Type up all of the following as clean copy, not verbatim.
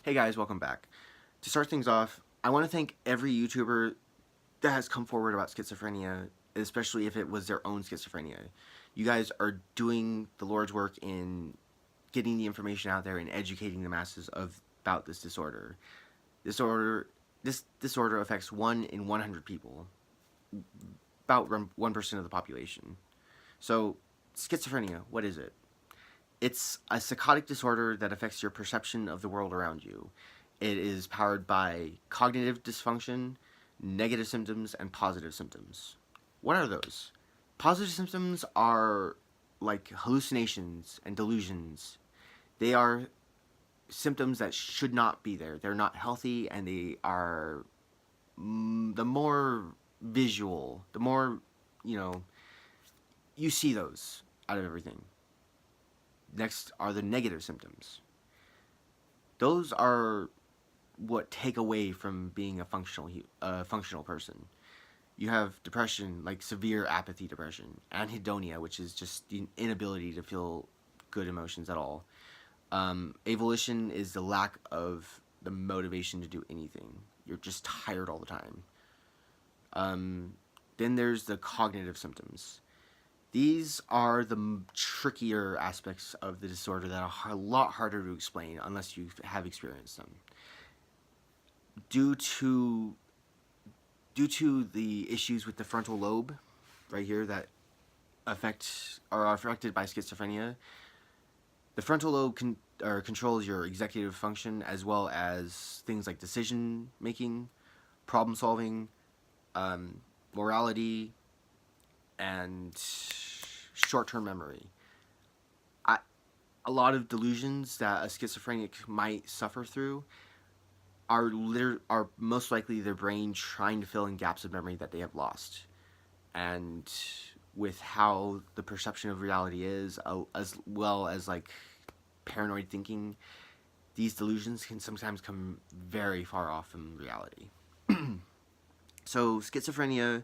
Hey guys, welcome back. To start things off, I want to thank every YouTuber that has come forward about schizophrenia, especially if it was their own schizophrenia. You guys are doing the Lord's work in getting the information out there and educating the masses about this disorder. Disorder this disorder affects 1 in 100 people, about 1% of the population. So, schizophrenia, what is it? It's a psychotic disorder that affects your perception of the world around you. It is powered by cognitive dysfunction, negative symptoms, and positive symptoms. What are those? Positive symptoms are like hallucinations and delusions. They are symptoms that should not be there. They're not healthy, and they are the more visual, the more, you know, you see those out of everything. Next are the negative symptoms. Those are what take away from being a functional person. You have depression, like severe apathy depression, anhedonia, which is just the inability to feel good emotions at all. Avolition is the lack of the motivation to do anything. You're just tired all the time. Then there's the cognitive symptoms. These are the trickier aspects of the disorder that are a lot harder to explain unless you have experienced them. Due to the issues with the frontal lobe, right here, that are affected by schizophrenia, the frontal lobe controls your executive function as well as things like decision making, problem solving, morality, and short-term memory. A lot of delusions that a schizophrenic might suffer through are most likely their brain trying to fill in gaps of memory that they have lost. And with how the perception of reality is, as well as like paranoid thinking, these delusions can sometimes come very far off from reality. So schizophrenia,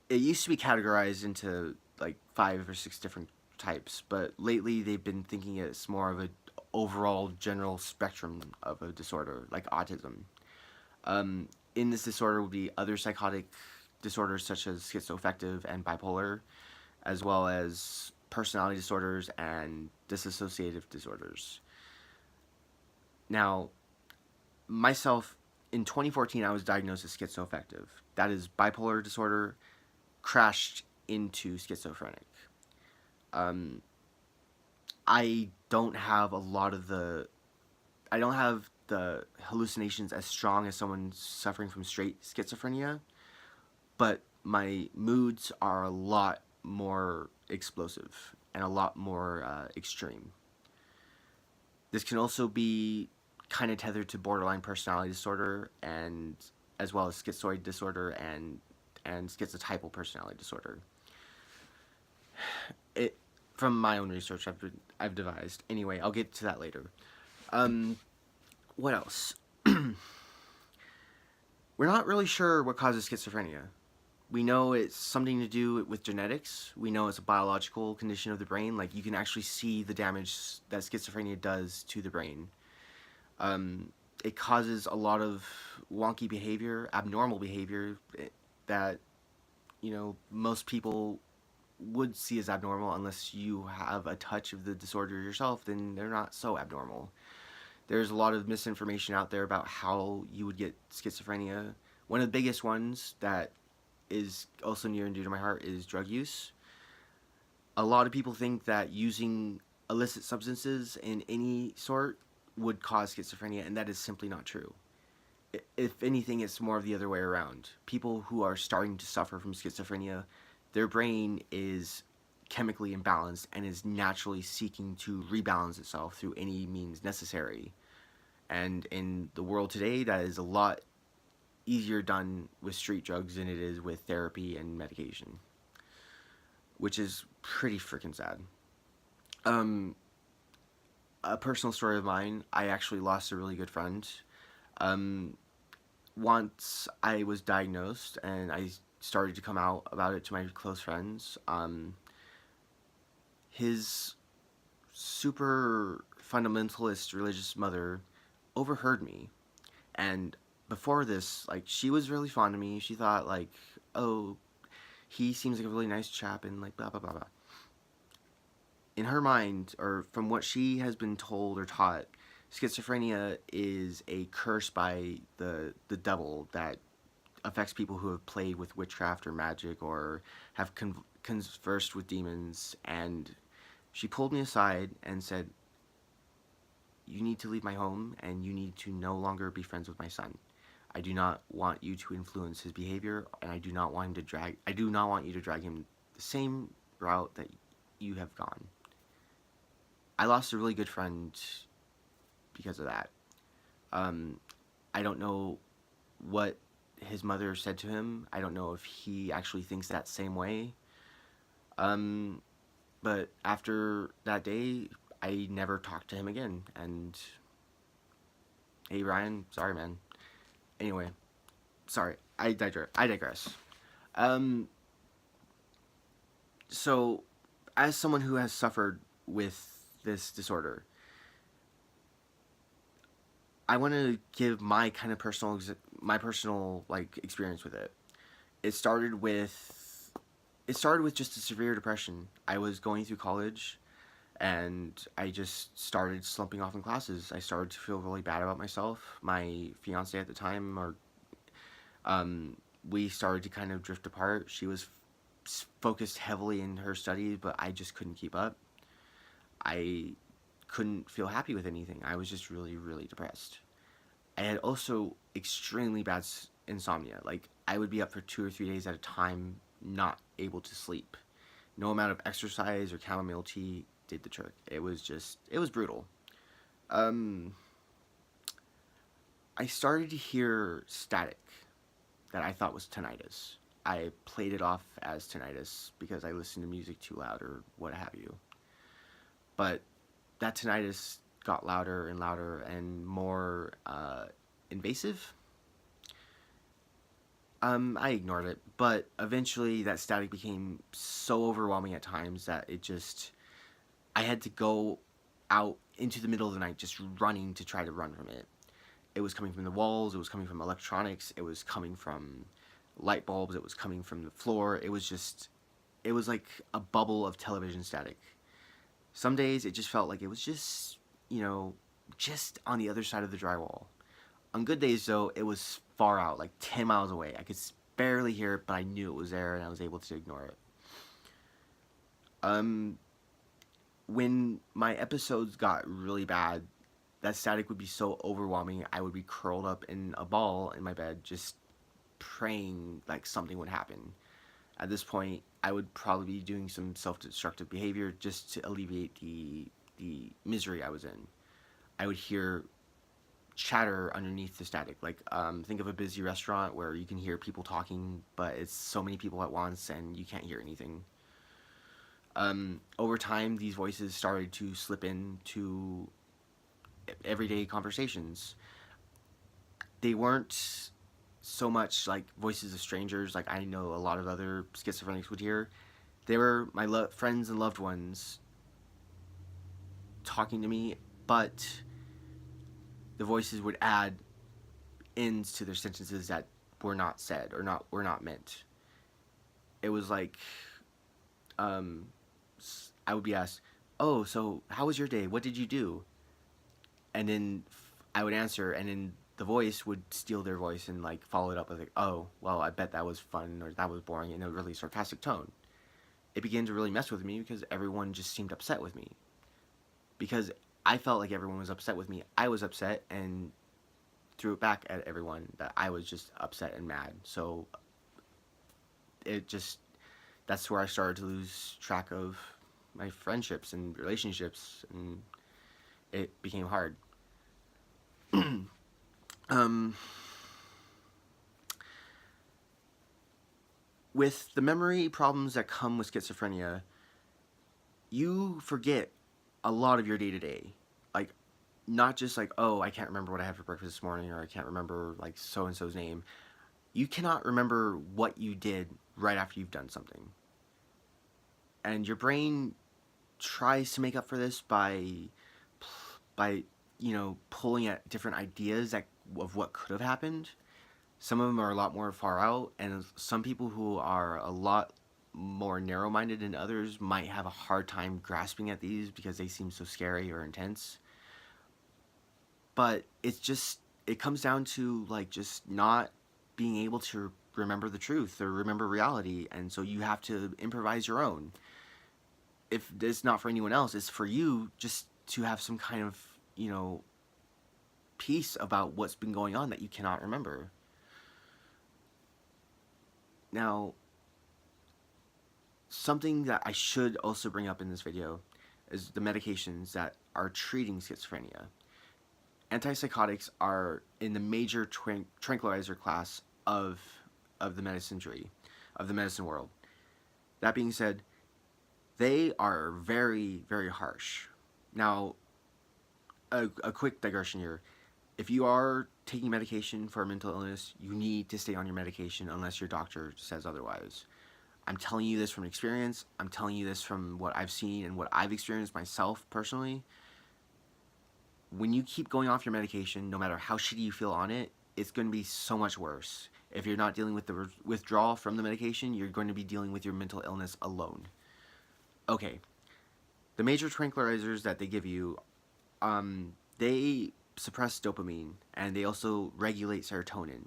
it used to be categorized into like 5 or 6 different types, but lately they've been thinking it's more of a overall general spectrum of a disorder like autism. In this disorder will be other psychotic disorders such as schizoaffective and bipolar, as well as personality disorders and dissociative disorders. Now, myself, in 2014, I was diagnosed as schizoaffective. That is bipolar disorder crashed into schizophrenic. Um, I don't have a lot of the I don't have the hallucinations as strong as someone suffering from straight schizophrenia, but my moods are a lot more explosive and a lot more extreme. This can also be kind of tethered to borderline personality disorder, and as well as schizoid disorder and schizotypal personality disorder. It From my own research I've devised. Anyway, I'll get to that later. What else? We're not really sure what causes schizophrenia. We know it's something to do with genetics. We know it's a biological condition of the brain. Like, you can actually see the damage that schizophrenia does to the brain. It causes a lot of wonky behavior, abnormal behavior that, most people would see as abnormal unless you have a touch of the disorder yourself. Then they're not so abnormal. There's a lot of misinformation out there about how you would get schizophrenia. One of the biggest ones that is also near and dear to my heart is drug use. A lot of people think that using illicit substances in any sort would cause schizophrenia, and that is simply not true. If anything, it's more of the other way around. People who are starting to suffer from schizophrenia, their brain is chemically imbalanced and is naturally seeking to rebalance itself through any means necessary. And in the world today, that is a lot easier done with street drugs than it is with therapy and medication, which is pretty freaking sad. A personal story of mine, I actually lost a really good friend. Once I was diagnosed and I started to come out about it to my close friends, his super fundamentalist religious mother overheard me. And before this, like, she was really fond of me. She thought, like, oh, he seems like a really nice chap, and like, blah, blah, blah, blah. In her mind, or from what she has been told or taught, schizophrenia is a curse by the devil that affects people who have played with witchcraft or magic or have conversed with demons. And she pulled me aside and said, you need to leave my home and you need to no longer be friends with my son. I do not want you to influence his behavior, and I do not want you to drag him the same route that you have gone. I lost a really good friend because of that. I don't know what his mother said to him. I don't know if he actually thinks that same way. But after that day, I never talked to him again. And hey, Ryan, sorry, man. Anyway, sorry, I digress. Um, so, as someone who has suffered with this disorder, I want to give my kind of personal like experience with it. It started with just a severe depression. I was going through college, and I just started slumping off in classes. I started to feel really bad about myself. My fiance at the time, or we started to kind of drift apart. She was focused heavily in her studies, but I just couldn't keep up. I couldn't feel happy with anything. I was just really, really depressed. I had also extremely bad insomnia. Like, I would be up for 2 or 3 days at a time, not able to sleep. No amount of exercise or chamomile tea did the trick. It was brutal. Um, I started to hear static that I thought was tinnitus. I played it off as tinnitus because I listened to music too loud or what have you. But that tinnitus got louder and louder and more invasive. I ignored it, but eventually that static became so overwhelming at times that I had to go out into the middle of the night just running to try to run from it. It was coming from the walls, it was coming from electronics, it was coming from light bulbs, it was coming from the floor. It was like a bubble of television static. Some days it just felt like it was just, just on the other side of the drywall. On good days, though, it was far out, like 10 miles away. I could barely hear it, but I knew it was there, and I was able to ignore it. When my episodes got really bad, that static would be so overwhelming, I would be curled up in a ball in my bed, just praying like something would happen. At this point, I would probably be doing some self-destructive behavior just to alleviate the misery I was in. I would hear chatter underneath the static. Like, think of a busy restaurant where you can hear people talking, but it's so many people at once and you can't hear anything. Over time, these voices started to slip into everyday conversations. They weren't so much like voices of strangers like I know a lot of other schizophrenics would hear. They were my friends and loved ones talking to me, but the voices would add ends to their sentences that were not said or were not meant. It was like, I would be asked, "Oh, so how was your day? What did you do?" And then I would answer, and then the voice would steal their voice and like follow it up with like, "Oh, well, I bet that was fun or that was boring," in a really sarcastic tone. It began to really mess with me because everyone just seemed upset with me. Because I felt like everyone was upset with me. I was upset and threw it back at everyone that I was just upset and mad. So that's where I started to lose track of my friendships and relationships, and it became hard. um, with the memory problems that come with schizophrenia, you forget a lot of your day to day. Like, not just like, oh, I can't remember what I had for breakfast this morning, or I can't remember like so and so's name. You cannot remember what you did right after you've done something. And your brain tries to make up for this by pulling at different ideas of what could have happened. Some of them are a lot more far out, and some people who are a lot more narrow-minded than others might have a hard time grasping at these because they seem so scary or intense. But it comes down to like just not being able to remember the truth or remember reality, and so you have to improvise your own. If it's not for anyone else, it's for you just to have some kind of, peace about what's been going on that you cannot remember. Now, something that I should also bring up in this video is the medications that are treating schizophrenia. Antipsychotics are in the major tranquilizer class of the medicine world. That being said, they are very, very harsh. Now, a quick digression here. If you are taking medication for a mental illness, you need to stay on your medication unless your doctor says otherwise. I'm telling you this from experience. I'm telling you this from what I've seen and what I've experienced myself personally. When you keep going off your medication, no matter how shitty you feel on it, it's going to be so much worse. If you're not dealing with the withdrawal from the medication, you're going to be dealing with your mental illness alone. Okay, the major tranquilizers that they give you, they suppress dopamine, and they also regulate serotonin.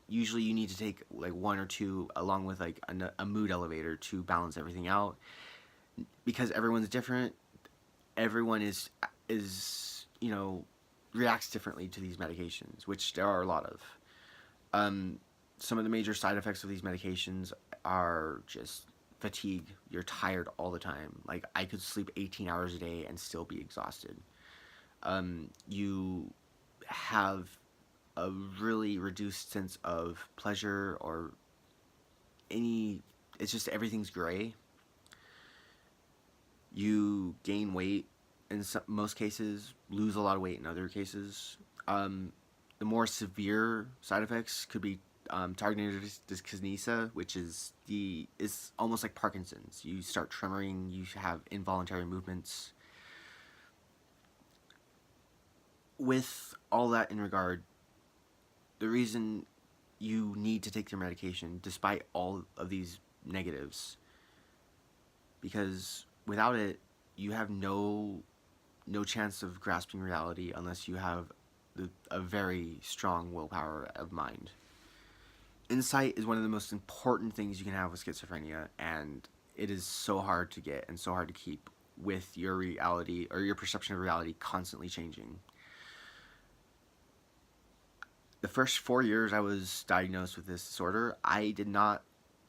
Usually you need to take like one or two along with like a mood elevator to balance everything out. Because everyone's different, everyone is reacts differently to these medications, which there are a lot of. Some of the major side effects of these medications are just fatigue. You're tired all the time. Like, I could sleep 18 hours a day and still be exhausted. You have a really reduced sense of pleasure or it's just everything's gray. You gain weight in most cases, lose a lot of weight in other cases. The more severe side effects could be tardive dyskinesia, which is almost like Parkinson's. You start tremoring, you have involuntary movements. With all that in regard, the reason you need to take your medication, despite all of these negatives, because without it, you have no chance of grasping reality unless you have a very strong willpower of mind. Insight is one of the most important things you can have with schizophrenia, and it is so hard to get and so hard to keep with your reality or your perception of reality constantly changing. The first 4 years I was diagnosed with this disorder, I did not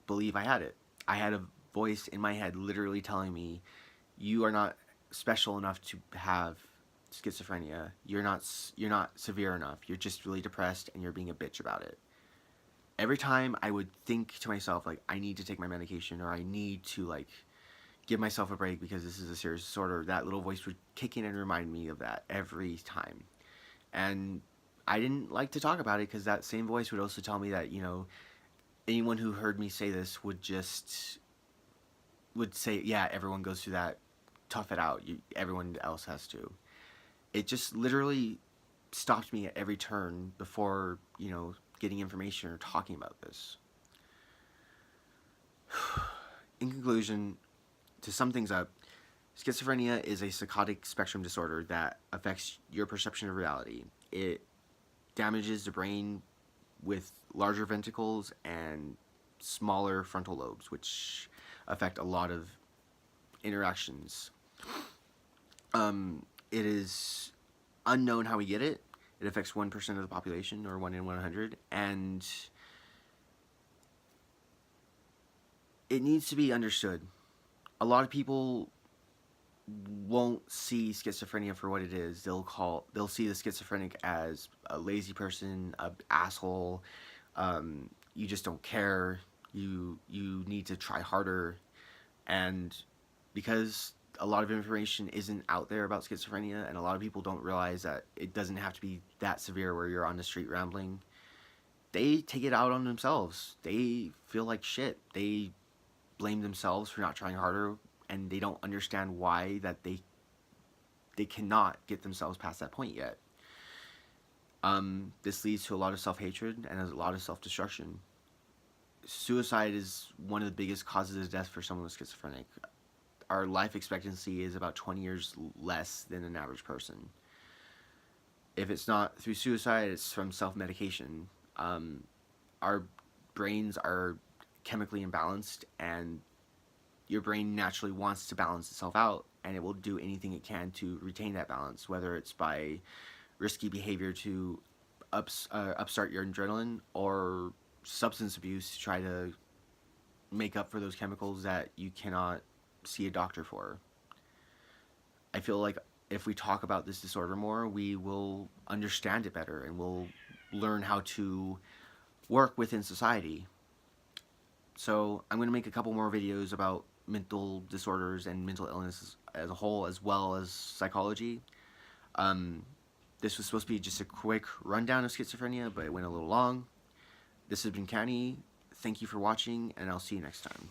believe I had it. I had a voice in my head literally telling me, you are not special enough to have schizophrenia. You're not severe enough. You're just really depressed and you're being a bitch about it. Every time I would think to myself, like, I need to take my medication, or I need to, like, give myself a break because this is a serious disorder, that little voice would kick in and remind me of that every time. And I didn't like to talk about it because that same voice would also tell me that, anyone who heard me say this would say, yeah, everyone goes through that, tough it out, everyone else has to. It just literally stopped me at every turn before, getting information or talking about this. In conclusion, to sum things up, schizophrenia is a psychotic spectrum disorder that affects your perception of reality. It damages the brain with larger ventricles and smaller frontal lobes, which affect a lot of interactions. It is unknown how we get it. It affects 1% of the population, or 1 in 100, and it needs to be understood. A lot of people won't see schizophrenia for what it is. They'll see the schizophrenic as a lazy person, a asshole. You just don't care. You need to try harder, and because a lot of information isn't out there about schizophrenia, and a lot of people don't realize that it doesn't have to be that severe where you're on the street rambling, they take it out on themselves. They feel like shit. They blame themselves for not trying harder, and they don't understand why that they cannot get themselves past that point yet. This leads to a lot of self-hatred and a lot of self-destruction. Suicide is one of the biggest causes of death for someone with schizophrenic. Our life expectancy is about 20 years less than an average person. If it's not through suicide, it's from self-medication. Our brains are chemically imbalanced, and your brain naturally wants to balance itself out, and it will do anything it can to retain that balance, whether it's by risky behavior to upstart your adrenaline, or substance abuse to try to make up for those chemicals that you cannot see a doctor for. I feel like if we talk about this disorder more, we will understand it better and we'll learn how to work within society. So I'm going to make a couple more videos about mental disorders and mental illness as a whole, as well as psychology. This was supposed to be just a quick rundown of schizophrenia, but it went a little long. This has been County. Thank you for watching, and I'll see you next time.